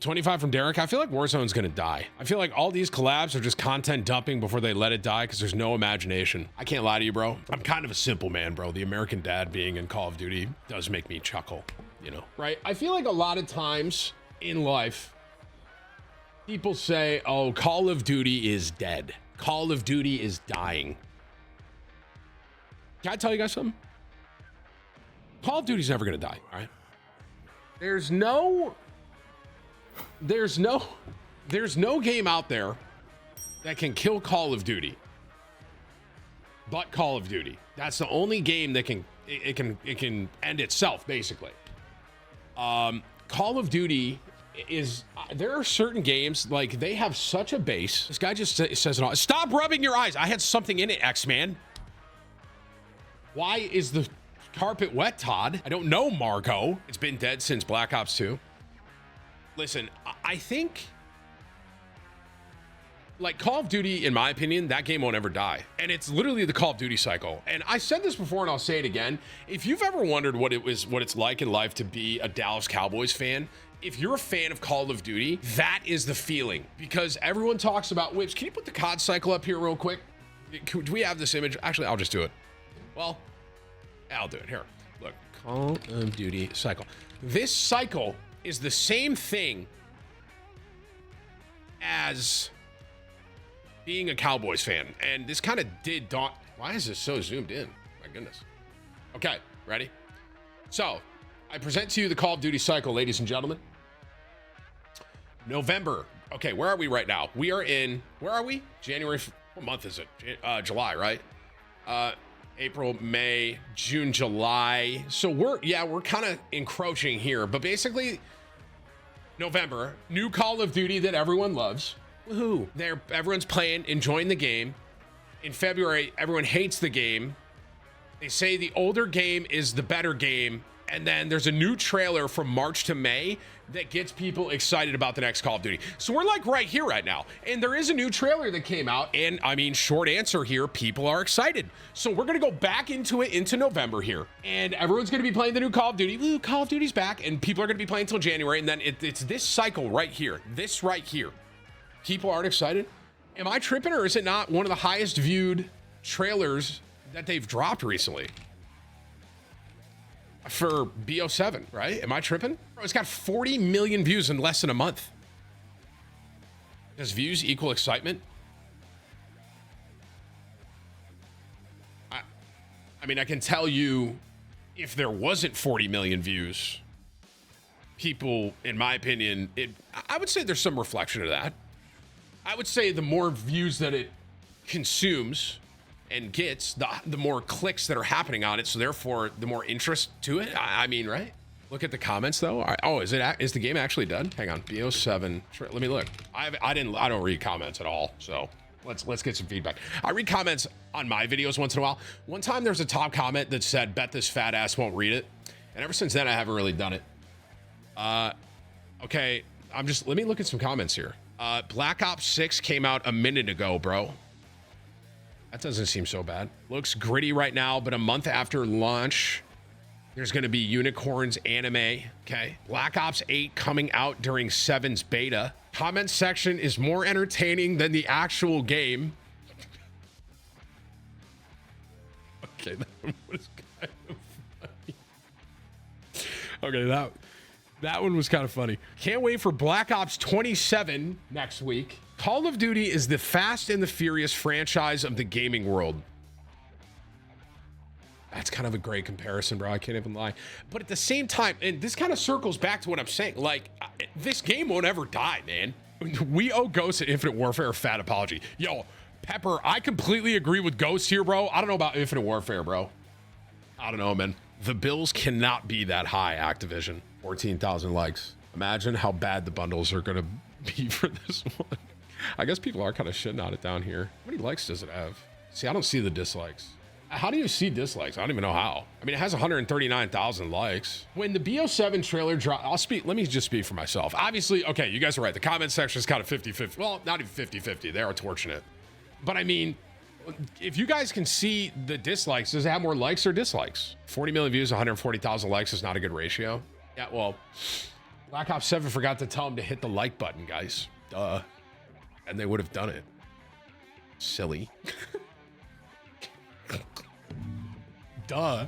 25 from Derek. I feel like Warzone's gonna die. I feel like all these collabs are just content dumping before they let it die because there's no imagination. I can't lie to you, bro. I'm kind of a simple man, bro. The American dad being in Call of Duty does make me chuckle, you know, right? I feel like a lot of times in life, people say, oh, Call of Duty is dead. Call of Duty is dying. Can I tell you guys something? Call of Duty's never gonna die, all right? There's no game out there that can kill Call of Duty but Call of Duty. That's the only game that can end itself, basically. Call of Duty is, there are certain games, like, they have such a base. This guy just says it all. Stop rubbing your eyes. I had something in it, X-Man. Why is the carpet wet, Todd? I don't know, Margot. It's been dead since Black Ops 2. Listen, I think, like, Call of Duty, in my opinion, that game won't ever die. And it's literally the Call of Duty cycle. And I said this before and I'll say it again. If you've ever wondered what it's like in life to be a Dallas Cowboys fan, if you're a fan of Call of Duty, that is the feeling. Because everyone talks about whips. Can you put the COD cycle up here real quick? Do we have this image? Actually, I'll just do it. Well, I'll do it. Here, look, Call of Duty cycle. This cycle is the same thing as being a Cowboys fan. And this kind of did daunt. Why is this so zoomed in? My goodness. Okay, ready? So I present to you the Call of Duty cycle, ladies and gentlemen. November. Okay, where are we right now? We are in, where are we? January, what month is it? July, right? April, May, June, July. So we're kind of encroaching here, but basically November, new Call of Duty that everyone loves. Woohoo. Everyone's playing, enjoying the game. In February, everyone hates the game. They say the older game is the better game. And then there's a new trailer from March to May that gets people excited about the next Call of Duty. So we're like right here right now. And there is a new trailer that came out. And I mean, short answer here, people are excited. So we're going to go back into it into November here. And everyone's going to be playing the new Call of Duty. Woo, Call of Duty's back. And people are going to be playing until January. And then it's this cycle right here. This right here. People aren't excited. Am I tripping, or is it not one of the highest viewed trailers that they've dropped recently? For BO7, right? Am I tripping? Bro, it's got 40 million views in less than a month. Does views equal excitement? I mean, I can tell you, if there wasn't 40 million views, people, in my opinion, I would say there's some reflection of that. I would say the more views that it consumes and gets, the more clicks that are happening on it, so therefore the more interest to it. I mean, right? Look at the comments though. Oh, is the game actually done? Hang on, BO7. Let me look. I don't read comments at all, so let's get some feedback. I read comments on my videos once in a while. One time there's a top comment that said, "Bet this fat ass won't read it," and ever since then I haven't really done it. Okay, let me look at some comments here. Black Ops 6 came out a minute ago, bro. That doesn't seem so bad. Looks gritty right now, but a month after launch, there's going to be Unicorns anime. Okay. Black Ops 8 coming out during 7's beta. Comment section is more entertaining than the actual game. Okay, that one was kind of funny. Okay, that one was kind of funny. Can't wait for Black Ops 27 next week. Call of Duty is the Fast and the Furious franchise of the gaming world. That's kind of a great comparison, bro. I can't even lie. But at the same time, and this kind of circles back to what I'm saying, like, this game won't ever die, man. We owe Ghost and Infinite Warfare a fat apology. Yo, Pepper, I completely agree with Ghost here, bro. I don't know about Infinite Warfare, bro. I don't know, man. The bills cannot be that high, Activision. 14,000 likes. Imagine how bad the bundles are going to be for this one. I guess people are kind of shitting on it down here. How many likes does it have? See, I don't see the dislikes. How do you see dislikes? I don't even know how. I mean, it has 139,000 likes. When the BO7 trailer dropped, let me just speak for myself. Obviously, okay, you guys are right. The comment section is kind of 50-50. Well, not even 50-50. They are torching it. But I mean, if you guys can see the dislikes, does it have more likes or dislikes? 40 million views, 140,000 likes is not a good ratio. Yeah, well, Black Ops 7 forgot to tell them to hit the like button, guys. Duh. And they would have done it. Silly. Duh.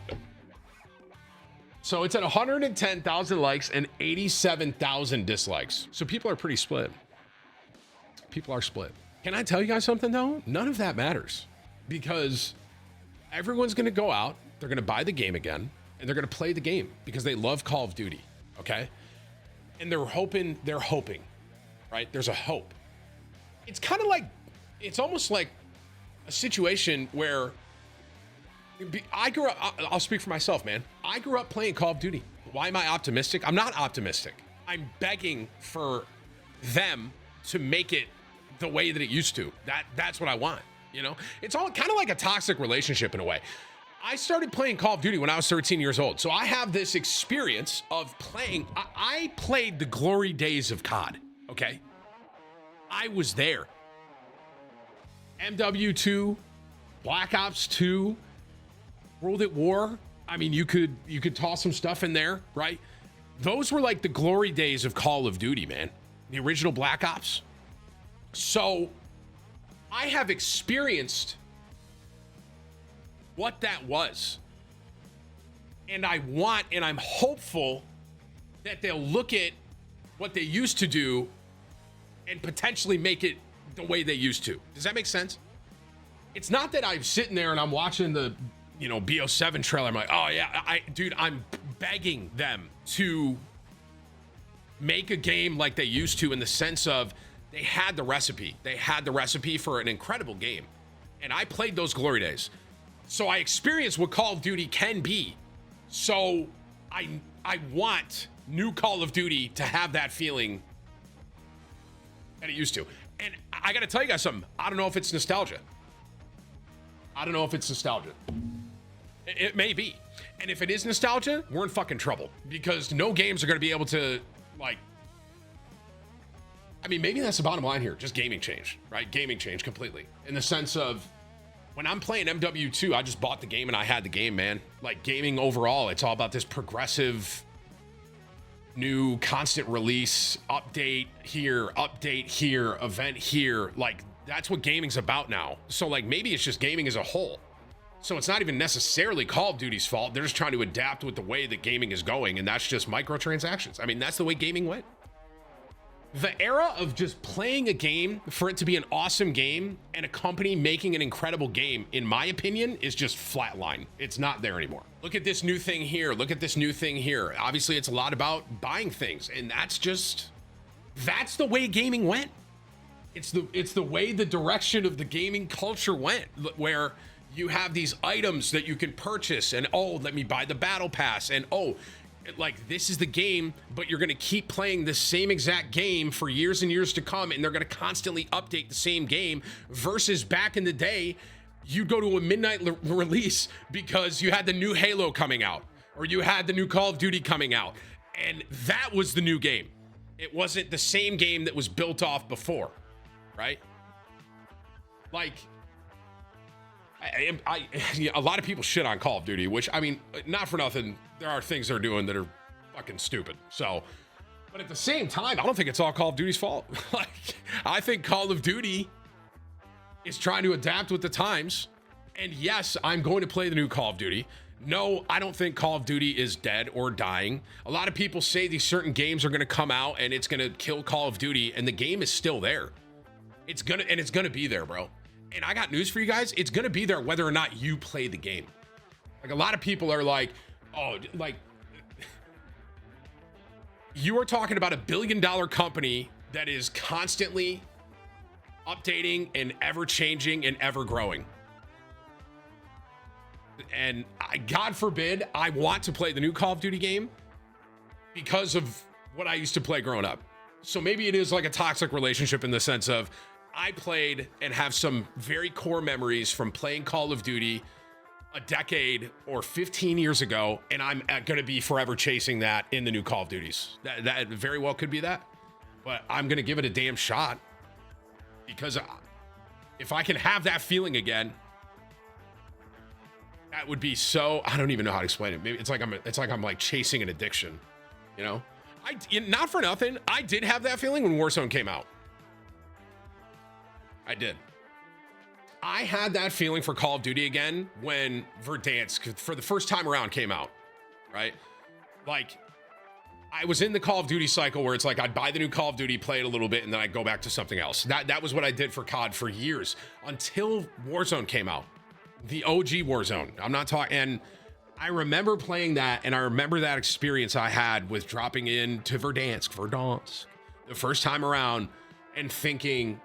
So it's at 110,000 likes and 87,000 dislikes. So people are pretty split. People are split. Can I tell you guys something though? None of that matters because everyone's going to go out. They're going to buy the game again and they're going to play the game because they love Call of Duty. Okay. And they're hoping, right? There's a hope. It's kind of like, it's almost like a situation where I grew up, I'll speak for myself, man. I grew up playing Call of Duty. Why am I optimistic? I'm not optimistic. I'm begging for them to make it the way that it used to. That's what I want, you know? It's all kind of like a toxic relationship in a way. I started playing Call of Duty when I was 13 years old. So I have this experience of playing. I played the glory days of COD, okay? I was there. MW2, Black Ops 2, World at War. I mean, you could toss some stuff in there, right? Those were like the glory days of Call of Duty, man. The original Black Ops. So I have experienced what that was. And I'm hopeful that they'll look at what they used to do and potentially make it the way they used to. Does that make sense? It's not that I'm sitting there and I'm watching the BO7 trailer. I'm like, oh yeah, dude, I'm begging them to make a game like they used to in the sense of they had the recipe. They had the recipe for an incredible game. And I played those glory days. So I experienced what Call of Duty can be. So I want new Call of Duty to have that feeling that it used to. And I got to tell you guys something. I don't know if it's nostalgia. It may be. And if it is nostalgia, we're in fucking trouble because no games are going to be able to, like, I mean, maybe that's the bottom line here. Just gaming change, right? Gaming change completely. In the sense of when I'm playing MW2, I just bought the game and I had the game, man. Like gaming overall, it's all about this progressive, new, constant release, update here, event here. Like that's what gaming's about now. So like maybe it's just gaming as a whole. So it's not even necessarily Call of Duty's fault. They're just trying to adapt with the way that gaming is going. And that's just microtransactions. I mean, that's the way gaming went. The era of just playing a game for it to be an awesome game and a company making an incredible game, in my opinion, is just flatline. It's not there anymore. Look at this new thing here. Look at this new thing here. Obviously, it's a lot about buying things. And that's the way gaming went. It's the way the direction of the gaming culture went, where you have these items that you can purchase and, oh, let me buy the battle pass. And, oh, like this is the game, but you're going to keep playing the same exact game for years and years to come. And they're going to constantly update the same game versus back in the day, you go to a midnight release because you had the new Halo coming out or you had the new Call of Duty coming out. And that was the new game. It wasn't the same game that was built off before, right? Like, a lot of people shit on Call of Duty, which, I mean, not for nothing, there are things they're doing that are fucking stupid. So, but at the same time, I don't think it's all Call of Duty's fault. Like, I think Call of Duty is trying to adapt with the times. And yes, I'm going to play the new Call of Duty. No, I don't think Call of Duty is dead or dying. A lot of people say these certain games are going to come out and it's going to kill Call of Duty, and the game is still there. It's going to be there, bro. And I got news for you guys. It's going to be there whether or not you play the game. Like a lot of people are like, oh, like you are talking about $1 billion company that is constantly updating and ever changing and ever growing. And God forbid, I want to play the new Call of Duty game because of what I used to play growing up. So maybe it is like a toxic relationship in the sense of I played and have some very core memories from playing Call of Duty a decade or 15 years ago, and I'm going to be forever chasing that in the new Call of Duties. That very well could be that, but I'm going to give it a damn shot because if I can have that feeling again, that would be so, I don't even know how to explain it. Maybe it's like I'm like chasing an addiction, you know? Not for nothing, I did have that feeling when Warzone came out. I did. I had that feeling for Call of Duty again when Verdansk, for the first time around, came out, right? Like, I was in the Call of Duty cycle where it's like I'd buy the new Call of Duty, play it a little bit, and then I'd go back to something else. That was what I did for COD for years until Warzone came out. The OG Warzone. I'm not talking... And I remember playing that, and I remember that experience I had with dropping into Verdansk, the first time around, and thinking...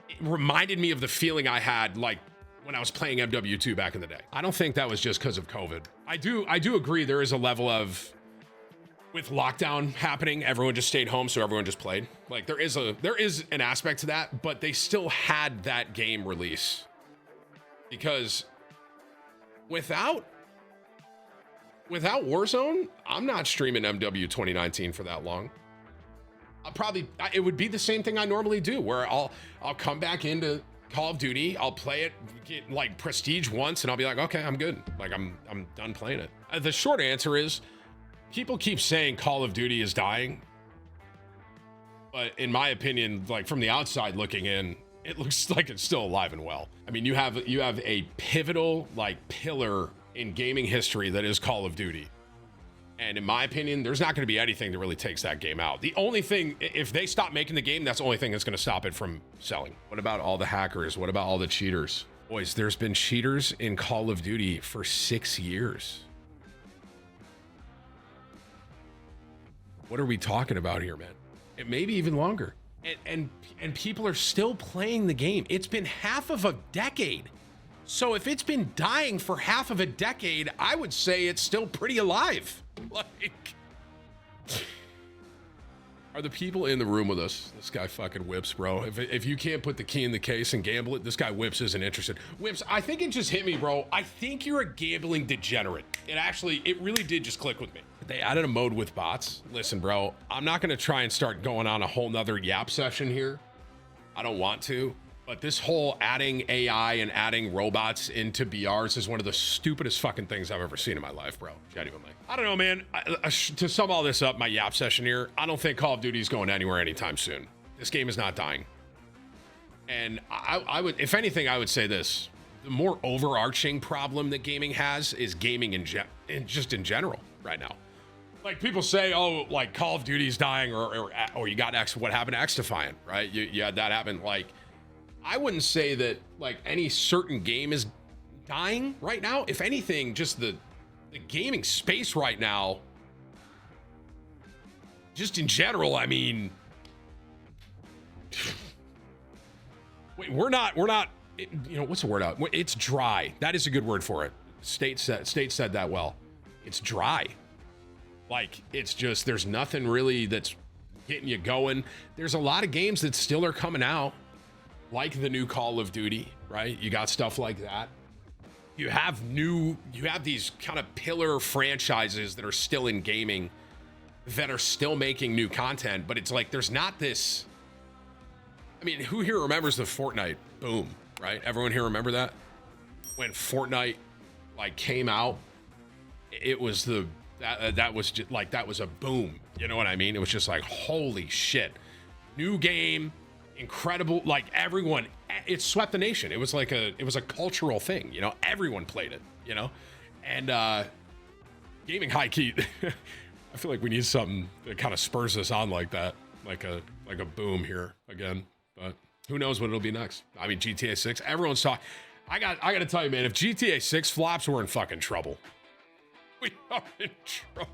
It reminded me of the feeling I had, like, when I was playing MW2 back in the day. I don't think that was just because of COVID. I do agree there is a level of... With lockdown happening, everyone just stayed home, so everyone just played. Like, there is an aspect to that, but they still had that game release. Because without Warzone, I'm not streaming MW 2019 for that long. It would be the same thing I normally do, where I'll come back into Call of Duty, I'll play it, get like prestige once, and I'll be like, okay, I'm good. Like, I'm done playing it. The short answer is, people keep saying Call of Duty is dying, but in my opinion, like from the outside looking in, it looks like it's still alive and well. I mean, you have a pivotal like pillar in gaming history that is Call of Duty. And in my opinion, there's not going to be anything that really takes that game out. The only thing, if they stop making the game, that's the only thing that's going to stop it from selling. What about all the hackers? What about all the cheaters? Boys, there's been cheaters in Call of Duty for 6 years. What are we talking about here, man? It may be even longer. And people are still playing the game. It's been half of a decade. So if it's been dying for half of a decade, I would say it's still pretty alive. Like, are the people in the room with us? This guy fucking Whips, bro. If you can't put the key in the case and gamble it, this guy Whips isn't interested. Whips, I think it just hit me, bro. I think you're a gambling degenerate. It really did just click with me. They added a mode with bots. Listen, bro, I'm not going to try and start going on a whole nother yap session here. I don't want to. But this whole adding AI and adding robots into BRs is one of the stupidest fucking things I've ever seen in my life, bro. Genuinely. I don't know, man. To sum all this up, my yap session here, I don't think Call of Duty is going anywhere anytime soon. This game is not dying. And I would, if anything, I would say this. The more overarching problem that gaming has is gaming in general right now. Like, people say, oh, like Call of Duty's dying, or you got X, what happened to X Defiant, right? You had that happen. Like, I wouldn't say that like any certain game is dying right now. If anything, just the gaming space right now, just in general, I mean, wait, we're not, you know, what's the word out? It's dry. That is a good word for it. State said that well. It's dry. Like, it's just, there's nothing really that's getting you going. There's a lot of games that still are coming out, like the new Call of Duty, right? You got stuff like that. You have these kind of pillar franchises that are still in gaming that are still making new content, but it's like, there's not this, I mean, who here remembers the Fortnite boom, right? Everyone here remember that? When Fortnite like came out, it was that was just like, that was a boom. You know what I mean? It was just like, holy shit. New game, incredible, like everyone, it swept the nation. It was a cultural thing, you know, everyone played it, you know? And gaming high key, I feel like we need something that kind of spurs us on like that, like a boom here again, but who knows what it'll be next. I mean, GTA 6, everyone's talking. I got to tell you, man, if GTA 6 flops, we're in fucking trouble. We are in trouble.